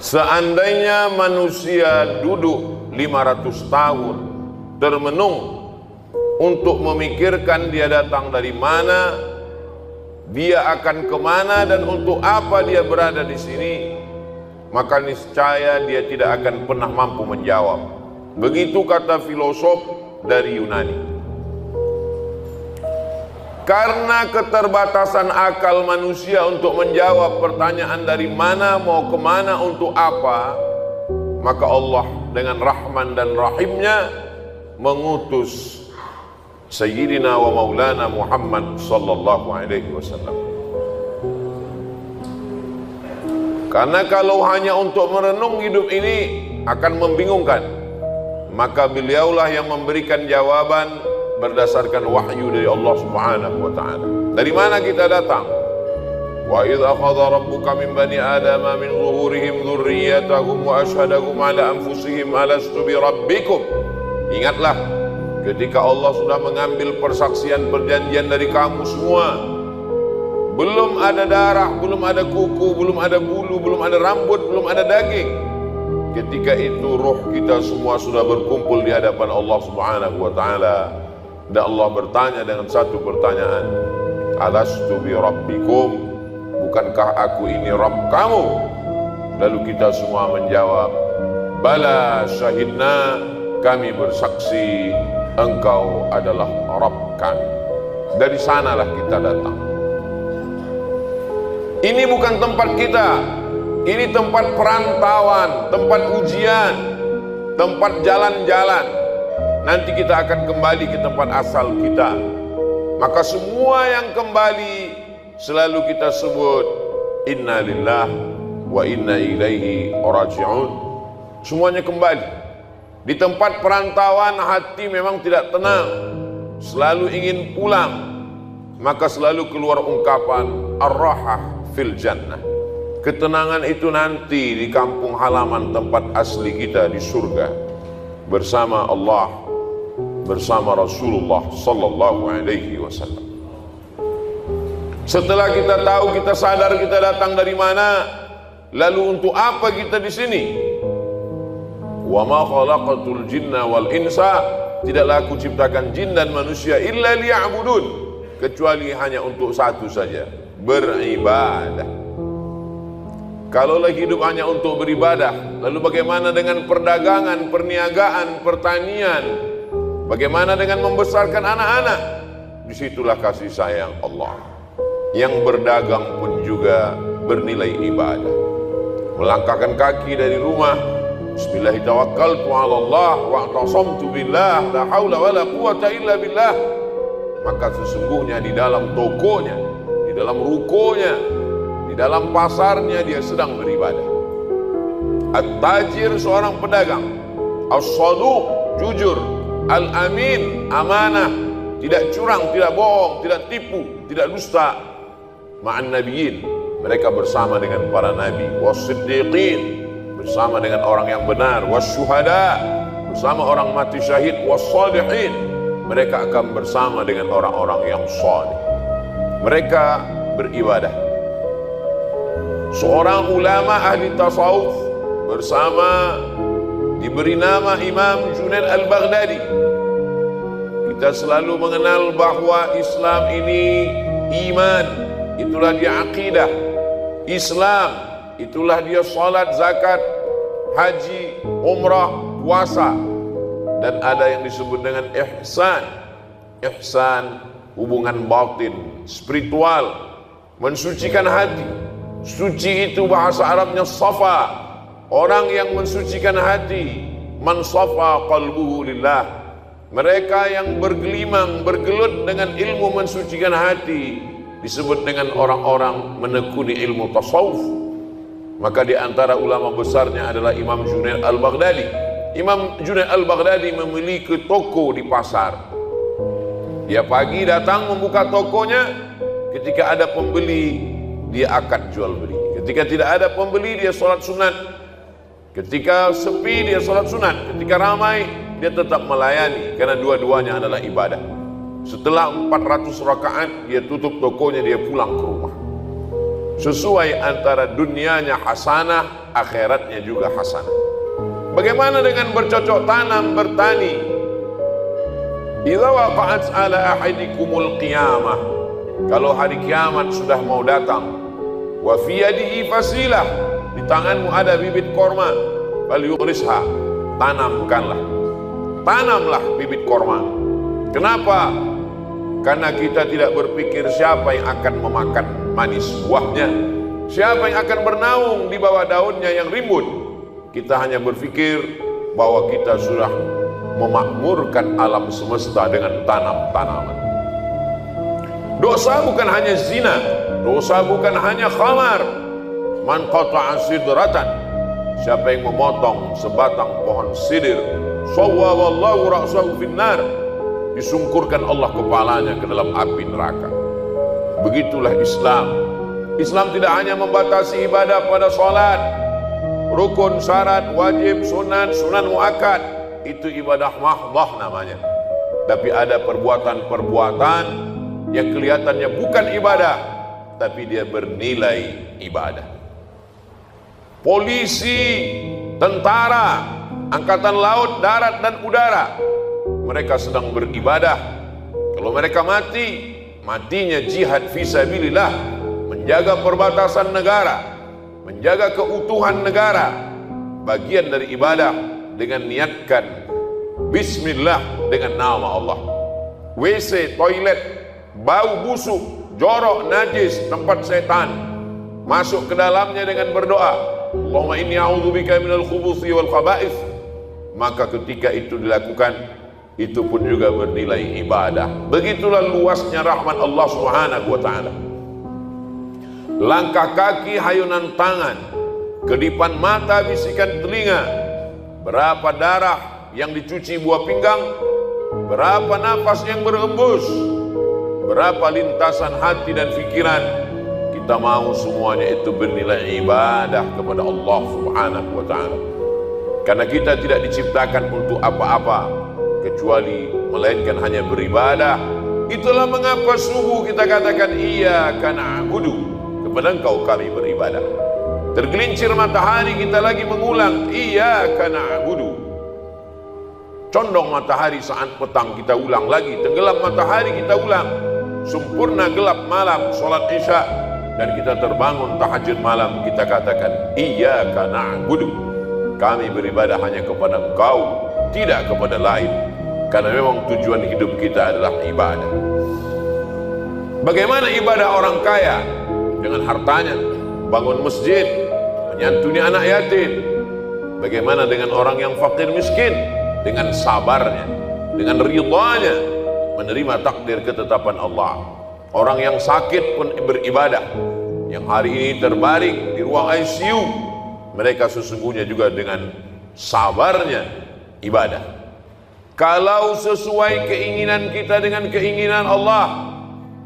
Seandainya manusia duduk 500 tahun termenung untuk memikirkan dia datang dari mana, dia akan kemana, dan untuk apa dia berada di sini, maka niscaya dia tidak akan pernah mampu menjawab. Begitu kata filosof dari Yunani. Karena keterbatasan akal manusia untuk menjawab pertanyaan dari mana, mau kemana, untuk apa, maka Allah dengan Rahman dan Rahimnya mengutus Sayyidina wa Maulana Muhammad sallallahu alaihi wasallam. Karena kalau hanya untuk merenung hidup ini akan membingungkan, maka beliaulah yang memberikan jawaban berdasarkan wahyu dari Allah Subhanahu wa taala. Dari mana kita datang? Wa idz akhadha rabbuka min bani adama min zuhurihim dzurriyyatahum wa asyhadahum ala anfusihim alastu bi rabbikum. Ingatlah ketika Allah sudah mengambil persaksian perjanjian dari kamu semua. Belum ada darah, belum ada kuku, belum ada bulu, belum ada rambut, belum ada daging. Ketika itu ruh kita semua sudah berkumpul di hadapan Allah Subhanahu wa taala. Dan Allah bertanya dengan satu pertanyaan, alastu bi rabbikum, bukankah aku ini Rabb kamu? Lalu kita semua menjawab, bala syahidna, kami bersaksi engkau adalah Rabb kami. Dari sanalah kita datang. Ini bukan tempat kita, ini tempat perantauan, tempat ujian, tempat jalan-jalan. Nanti kita akan kembali ke tempat asal kita. Maka semua yang kembali selalu kita sebut inna lillah wa inna ilaihi raji'un. Semuanya kembali. Di tempat perantauan hati memang tidak tenang, selalu ingin pulang. Maka selalu keluar ungkapan ar-rahah fil jannah. Ketenangan itu nanti di kampung halaman tempat asli kita di surga, bersama Allah, bersama Rasulullah sallallahu alaihi wasallam. Setelah kita tahu, kita sadar kita datang dari mana, lalu untuk apa kita di sini? Wa ma khalaqatul jinna wal insa, tidaklah aku ciptakan jin dan manusia illa liya'budun, kecuali hanya untuk satu saja, beribadah. Kalaulah hidup hanya untuk beribadah, lalu bagaimana dengan perdagangan, perniagaan, pertanian? Bagaimana dengan membesarkan anak-anak? Disitulah kasih sayang Allah. Yang berdagang pun juga bernilai ibadah. Melangkahkan kaki dari rumah, bismillahi tawakkaltu ala Allah wa a'tasamtu billah la haula wa la quwata illa billah. Maka sesungguhnya di dalam tokonya, di dalam rukonya, di dalam pasarnya dia sedang beribadah. At-tajir seorang pedagang, as-saduq jujur, al-amin amanah, tidak curang, tidak bohong, tidak tipu, tidak dusta. Ma'an nabiyyin, mereka bersama dengan para nabi, was-siddiqin, bersama dengan orang yang benar, was-syuhada, bersama orang mati syahid, was-salihin, mereka akan bersama dengan orang-orang yang saleh. Mereka beribadah. Seorang ulama ahli tasawuf bersama diberi nama Imam Junaid Al-Baghdadi. Kita selalu mengenal bahwa Islam ini iman, itulah dia akidah. Islam, itulah dia salat, zakat, haji, umrah, puasa. Dan ada yang disebut dengan ihsan. Ihsan, hubungan batin, spiritual, mensucikan hati. Suci itu bahasa Arabnya safa. Orang yang mensucikan hati, man safa qalbuhu lillah. Mereka yang bergelimang, bergelut dengan ilmu mensucikan hati disebut dengan orang-orang menekuni ilmu tasawuf. Maka di antara ulama besarnya adalah Imam Junaid Al-Baghdadi. Imam Junaid Al-Baghdadi memiliki toko di pasar. Dia pagi datang membuka tokonya, ketika ada pembeli dia akad jual beli. Ketika tidak ada pembeli dia sholat sunat. Ketika sepi dia sholat sunat. Ketika ramai dia tetap melayani, karena dua-duanya adalah ibadah. Setelah 400 rakaat dia tutup tokonya, dia pulang ke rumah. sesuai antara dunianya hasanah, akhiratnya juga hasanah. Bagaimana dengan bercocok tanam, bertani? Idza waqa'at ala ahadikumul qiyamah, kalau hari kiamat sudah mau datang, wa fi yadihi fasilah, di tanganmu ada bibit korma, falyughrisha, tanamlah bibit korma. Kenapa? Karena kita tidak berpikir siapa yang akan memakan manis buahnya, siapa yang akan bernaung di bawah daunnya yang rimbun. Kita hanya berpikir bahwa kita sudah memakmurkan alam semesta dengan tanam-tanaman. Dosa bukan hanya zina, dosa bukan hanya khamar. Man qata'a sidratan, siapa yang memotong sebatang pohon sidir, sawwallahu ra'sahu finnar, disungkurkan Allah kepalanya ke dalam api neraka. Begitulah Islam. Islam tidak hanya membatasi ibadah pada salat, rukun, syarat, wajib, sunan, sunan muakkad, itu ibadah mahdah namanya. Tapi ada perbuatan-perbuatan yang kelihatannya bukan ibadah, tapi dia bernilai ibadah. Polisi, tentara, angkatan laut, darat dan udara, mereka sedang beribadah. Kalau mereka mati, matinya jihad fisabilillah, menjaga perbatasan negara, menjaga keutuhan negara, bagian dari ibadah dengan niatkan bismillah dengan nama Allah. WC, toilet, bau busuk, jorok, najis, tempat setan, masuk ke dalamnya dengan berdoa, Allahumma inni a'udzubika minal khubuthi wal khaba'ith. Maka ketika itu dilakukan, itu pun juga bernilai ibadah. Begitulah luasnya rahmat Allah Subhanahu wa ta'ala. Langkah kaki, hayunan tangan, kedipan mata, bisikan telinga, berapa darah yang dicuci buah pinggang, berapa nafas yang berembus, berapa lintasan hati dan pikiran, kita mau semuanya itu bernilai ibadah kepada Allah Subhanahu wa ta'ala. Karena kita tidak diciptakan untuk apa-apa kecuali melainkan hanya beribadah. Itulah mengapa subuh kita katakan iyyaka na'budu, kepada Engkau kami beribadah. Tergelincir matahari kita lagi mengulang iyyaka na'budu. Condong matahari saat petang kita ulang lagi, tenggelam matahari kita ulang, sempurna gelap malam salat isya dan kita terbangun tahajud malam, kita katakan iyyaka na'budu, kami beribadah hanya kepada Engkau, tidak kepada lain. Karena memang tujuan hidup kita adalah ibadah. Bagaimana ibadah orang kaya? Dengan hartanya, bangun masjid, menyantuni anak yatim. Bagaimana dengan orang yang fakir miskin? Dengan sabarnya, dengan ridhanya, menerima takdir ketetapan Allah. Orang yang sakit pun beribadah. Yang hari ini terbaring di ruang ICU, mereka sesungguhnya juga dengan sabarnya ibadah. Kalau sesuai keinginan kita dengan keinginan Allah,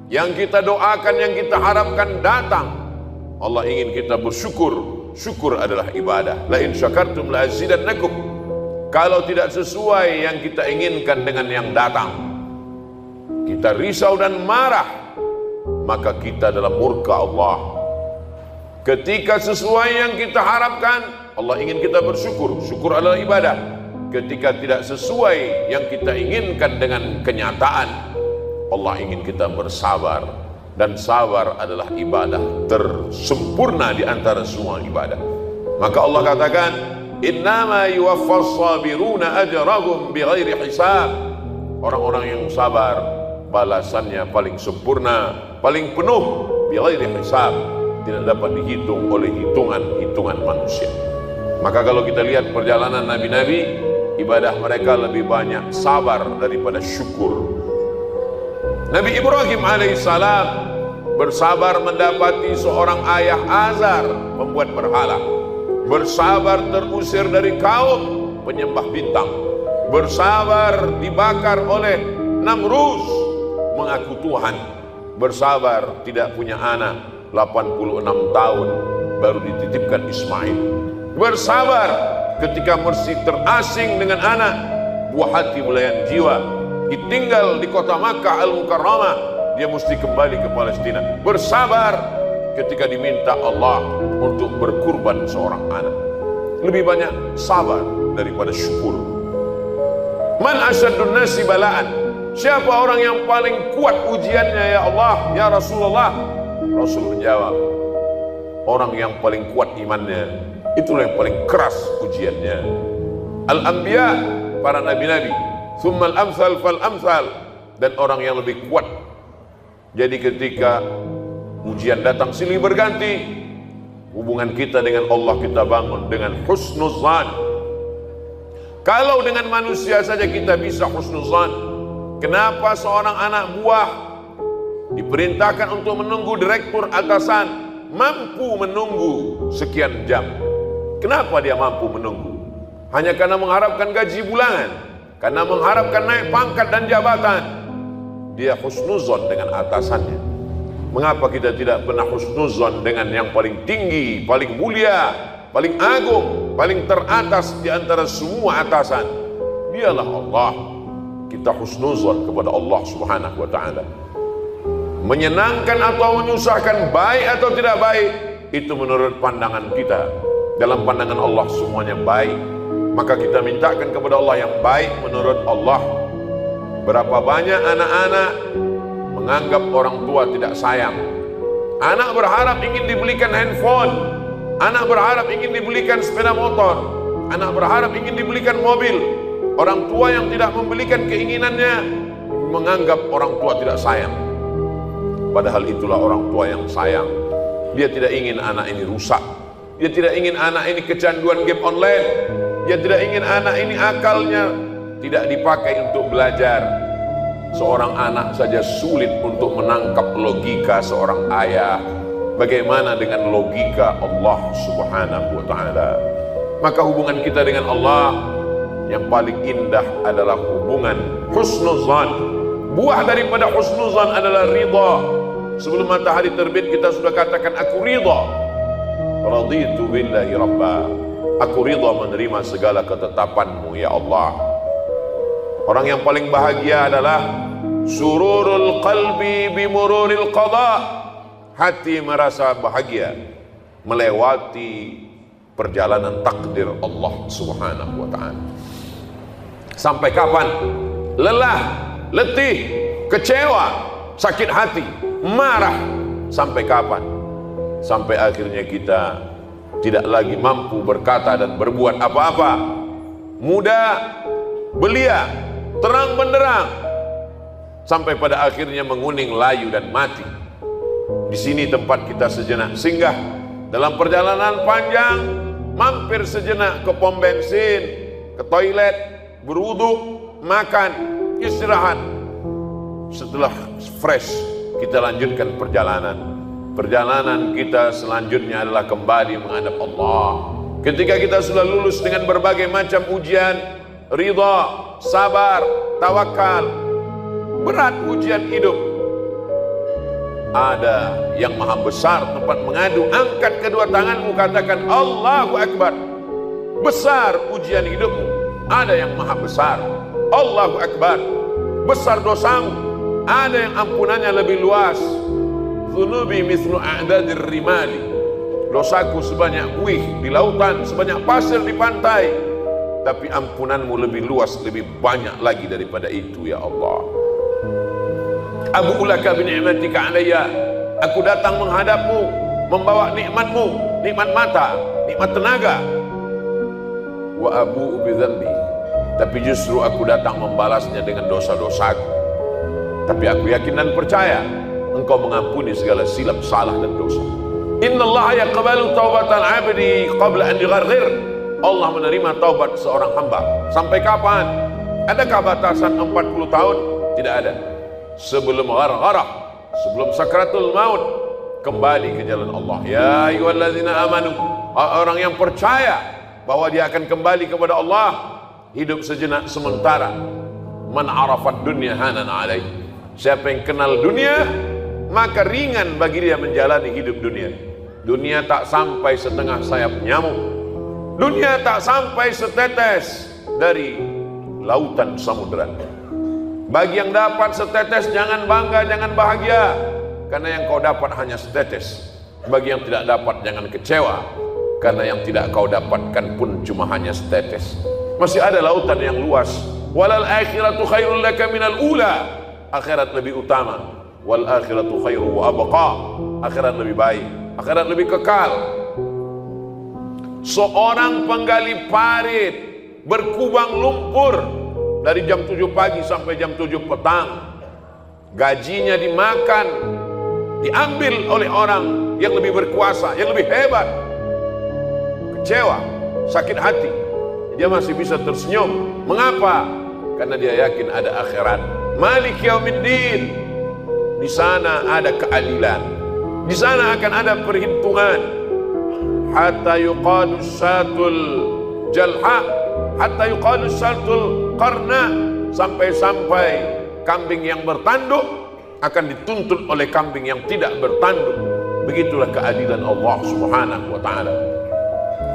yang kita doakan, yang kita harapkan datang, Allah ingin kita bersyukur. Syukur adalah ibadah. La in syakartum la azidannakum. Kalau tidak sesuai yang kita inginkan dengan yang datang, kita risau dan marah, maka kita dalam murka Allah. Ketika sesuai yang kita harapkan, Allah ingin kita bersyukur. Syukur adalah ibadah. Ketika tidak sesuai yang kita inginkan dengan kenyataan, Allah ingin kita bersabar. Dan sabar adalah ibadah tersempurna di antara semua ibadah. Maka Allah katakan, innama yuwaffas sabiruna ajrahum bighairi hisab. Orang-orang yang sabar, balasannya paling sempurna, paling penuh, bighairi hisab, tidak dapat dihitung oleh hitungan-hitungan manusia. Maka kalau kita lihat perjalanan nabi-nabi, ibadah mereka lebih banyak sabar daripada syukur. Nabi Ibrahim alaihissalam bersabar mendapati seorang ayah Azar membuat berhala, bersabar terusir dari kaum penyembah bintang, bersabar dibakar oleh Namrus mengaku Tuhan, bersabar tidak punya anak 86 tahun baru dititipkan Ismail, bersabar ketika mesti terasing dengan anak, buah hati belayan jiwa, ditinggal di kota Makkah Al-Mukarramah, dia mesti kembali ke Palestina. Bersabar ketika diminta Allah untuk berkurban seorang anak. Lebih banyak sabar daripada syukur. Man asyaddun nasi balaan, siapa orang yang paling kuat ujiannya ya Allah, ya Rasulullah? Rasul menjawab, orang yang paling kuat imannya, itulah yang paling keras ujiannya. Al-anbiya, para nabi-nabi, thumma al-amthal fal-amthal, dan orang yang lebih kuat. Jadi ketika ujian datang silih berganti, hubungan kita dengan Allah kita bangun dengan husnuzan. Kalau dengan manusia saja kita bisa husnuzan, kenapa seorang anak buah diperintahkan untuk menunggu direktur atasan mampu menunggu sekian jam? Kenapa dia mampu menunggu? Hanya karena mengharapkan gaji bulanan, karena mengharapkan naik pangkat dan jabatan. Dia husnuzon dengan atasannya. Mengapa kita tidak pernah husnuzon dengan yang paling tinggi, paling mulia, paling agung, paling teratas di antara semua atasan? Dialah Allah. Kita husnuzon kepada Allah Subhanahu wa ta'ala. Menyenangkan atau menyusahkan, baik atau tidak baik, itu menurut pandangan kita. Dalam pandangan Allah semuanya baik. Maka kita mintakan kepada Allah yang baik menurut Allah. Berapa banyak anak-anak menganggap orang tua tidak sayang. Anak berharap ingin dibelikan handphone, anak berharap ingin dibelikan sepeda motor, anak berharap ingin dibelikan mobil. Orang tua yang tidak membelikan keinginannya menganggap orang tua tidak sayang. Padahal itulah orang tua yang sayang. Dia tidak ingin anak ini rusak. Dia tidak ingin anak ini kecanduan game online. Dia tidak ingin anak ini akalnya tidak dipakai untuk belajar. Seorang anak saja sulit untuk menangkap logika seorang ayah. Bagaimana dengan logika Allah Subhanahu wa ta'ala? Maka hubungan kita dengan Allah yang paling indah adalah hubungan husnuzan. Buah daripada husnuzan adalah ridha. Sebelum matahari terbit kita sudah katakan aku ridha. Raditu billahi rabba. Aku ridha menerima segala ketetapan-Mu ya Allah. Orang yang paling bahagia adalah sururul qalbi bimururil qada. Hati merasa bahagia melewati perjalanan takdir Allah Subhanahu wa ta'ala. Sampai kapan? Lelah, letih, kecewa, sakit hati, marah. Sampai kapan? Sampai akhirnya kita tidak lagi mampu berkata dan berbuat apa-apa. Muda, belia, terang benderang, sampai pada akhirnya menguning, layu dan mati. Di sini tempat kita sejenak singgah dalam perjalanan panjang, mampir sejenak ke pom bensin, ke toilet, berwudu, makan, istirahat. Setelah fresh, kita lanjutkan perjalanan. Perjalanan kita selanjutnya adalah kembali menghadap Allah. Ketika kita sudah lulus dengan berbagai macam ujian, ridha, sabar, tawakal, berat ujian hidup, ada yang maha besar tempat mengadu. Angkat kedua tanganmu, katakan Allahu Akbar. Besar ujian hidupmu, ada yang maha besar. Allahu Akbar. Besar dosamu, ada yang ampunannya lebih luas. Dhunubi mithlu a'dadir rimali. Dosaku sebanyak buih di lautan, sebanyak pasir di pantai, tapi ampunanmu lebih luas, lebih banyak lagi daripada itu ya Allah. Abu'u laka bi ni'matika alayya. Aku datang menghadapmu membawa nikmatmu, nikmat mata, nikmat tenaga. Wa abu'u bi dzambi. Tapi justru aku datang membalasnya dengan dosa-dosaku. Tapi aku yakin dan percaya Engkau mengampuni segala silap, salah dan dosa. Innallaha yaqbalu taubatal 'abdi qabla an yugharghir. Allah menerima taubat seorang hamba. Sampai kapan? Adakah batasan 40 tahun? Tidak ada. Sebelum ghargharah, sebelum sakratul maut, kembali ke jalan Allah. Ya ayyuhalladzina amanu, orang yang percaya bahwa dia akan kembali kepada Allah, hidup sejenak sementara. Man arafat dunya hanan alaihi. Siapa yang kenal dunia, maka ringan bagi dia menjalani hidup dunia. Dunia tak sampai setengah sayap nyamuk. Dunia tak sampai setetes dari lautan samudera. Bagi yang dapat setetes, jangan bangga, jangan bahagia, karena yang kau dapat hanya setetes. Bagi yang tidak dapat jangan kecewa, karena yang tidak kau dapatkan pun cuma hanya setetes. Masih ada lautan yang luas. Walal akhiratu khairul laka minal ula. Akhirat lebih utama. Wal akhiratu khairu wa abqa. Akhirat lebih baik, akhirat lebih kekal. Seorang penggali parit berkubang lumpur dari jam 7 pagi sampai jam 7 petang, gajinya dimakan, diambil oleh orang yang lebih berkuasa, yang lebih hebat. Kecewa, sakit hati, dia masih bisa tersenyum. Mengapa? Karena dia yakin ada akhirat. Malik yaumiddin. Di sana ada keadilan, di sana akan ada perhitungan. Hatta yuqadu satul jalha, hatta yuqadu satul qarna, sampai-sampai kambing yang bertanduk akan dituntut oleh kambing yang tidak bertanduk. Begitulah keadilan Allah Subhanahu wa ta'ala.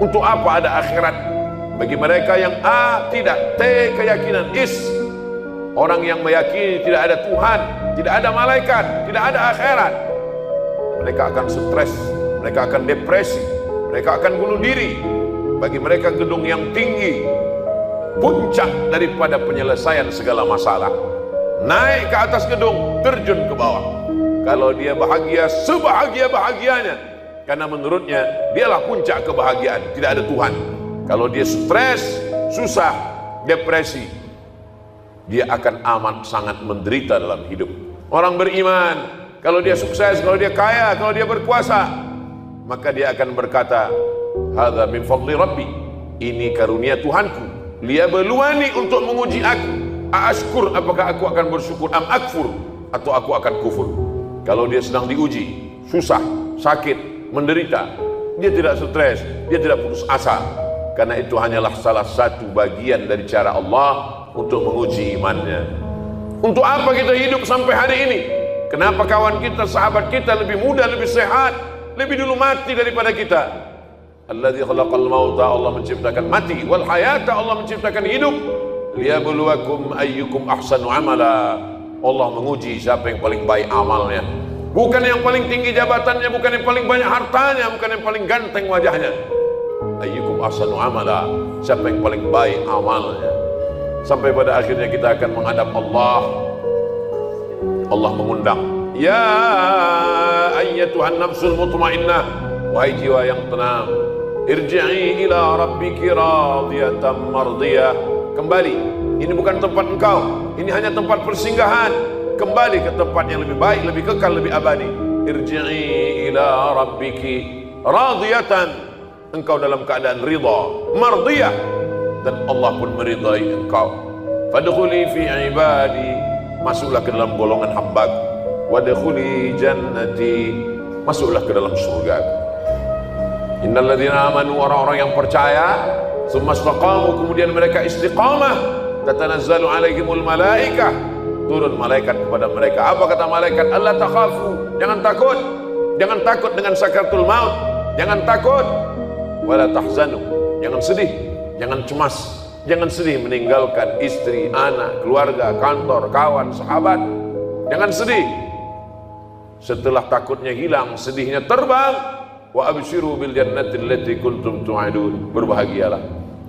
Untuk apa ada akhirat? Bagi mereka yang A, tidak, T, keyakinan, is. Orang yang meyakini tidak ada Tuhan, tidak ada malaikat, tidak ada akhirat, mereka akan stres, mereka akan depresi, mereka akan bunuh diri. Bagi mereka gedung yang tinggi puncak daripada penyelesaian segala masalah. Naik ke atas gedung, terjun ke bawah. Kalau dia bahagia, sebahagia-bahagianya, karena menurutnya dialah puncak kebahagiaan, tidak ada Tuhan. Kalau dia stres, susah, depresi, dia akan amat sangat menderita dalam hidup. Orang beriman, kalau dia sukses, kalau dia kaya, kalau dia berkuasa, maka dia akan berkata, hadza min fadli rabbi, ini karunia Tuhanku, liyabluwani, untuk menguji aku. Ashkur, apakah aku akan bersyukur, am akfur, atau aku akan kufur. Kalau dia sedang diuji, susah, sakit, menderita, dia tidak stres, dia tidak putus asa, karena itu hanyalah salah satu bagian dari cara Allah untuk menguji imannya. Untuk apa kita hidup sampai hari ini? Kenapa kawan kita, sahabat kita lebih muda, lebih sehat, lebih dulu mati daripada kita? Alladzi khalaqal mauta, Allah menciptakan mati, wal hayata, Allah menciptakan hidup, liyabluwakum ayyukum ahsanu amala. Allah menguji siapa yang paling baik amalnya. Bukan yang paling tinggi jabatannya, bukan yang paling banyak hartanya, bukan yang paling ganteng wajahnya. Ayyukum ahsanu amala, siapa yang paling baik amalnya. Sampai pada akhirnya kita akan menghadap Allah. Allah mengundang, ya ayyatuhan nafsul mutmainnah, wahai jiwa yang tenang, irji'i ila rabbiki radiyatan mardiyah. Kembali, ini bukan tempat engkau, ini hanya tempat persinggahan. Kembali ke tempat yang lebih baik, lebih kekal, lebih abadi. Irji'i ila rabbiki radiyatan, engkau dalam keadaan ridha, mardiyah, dan Allah pun meridai engkau. Fadkhuli fi ibadi, masuklah ke dalam golongan hambaku. Wadkhuli jannati, masuklah ke dalam surga. Innal ladzina amanu, orang-orang yang percaya, tsumma istaqamu, kemudian mereka istiqamah, tatanazzalu alaihimul malaikah, turun malaikat kepada mereka. Apa kata malaikat? Allah takhafu, jangan takut, jangan takut dengan sakaratul maut, jangan takut. Wala tahzanu, jangan sedih, jangan cemas, jangan sedih meninggalkan istri, anak, keluarga, kantor, kawan, sahabat. Jangan sedih. Setelah takutnya hilang, sedihnya terbang. Wa abshiru bil jannati allati kuntum tu'adun, berbahagialah,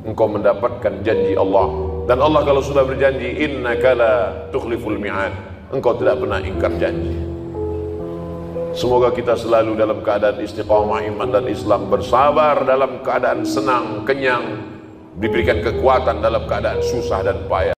engkau mendapatkan janji Allah. Dan Allah kalau sudah berjanji, innaka la tukhliful mi'ad, engkau tidak pernah ingkar janji. Semoga kita selalu dalam keadaan istiqamah iman dan Islam, bersabar dalam keadaan senang, kenyang, diberikan kekuatan dalam keadaan susah dan payah.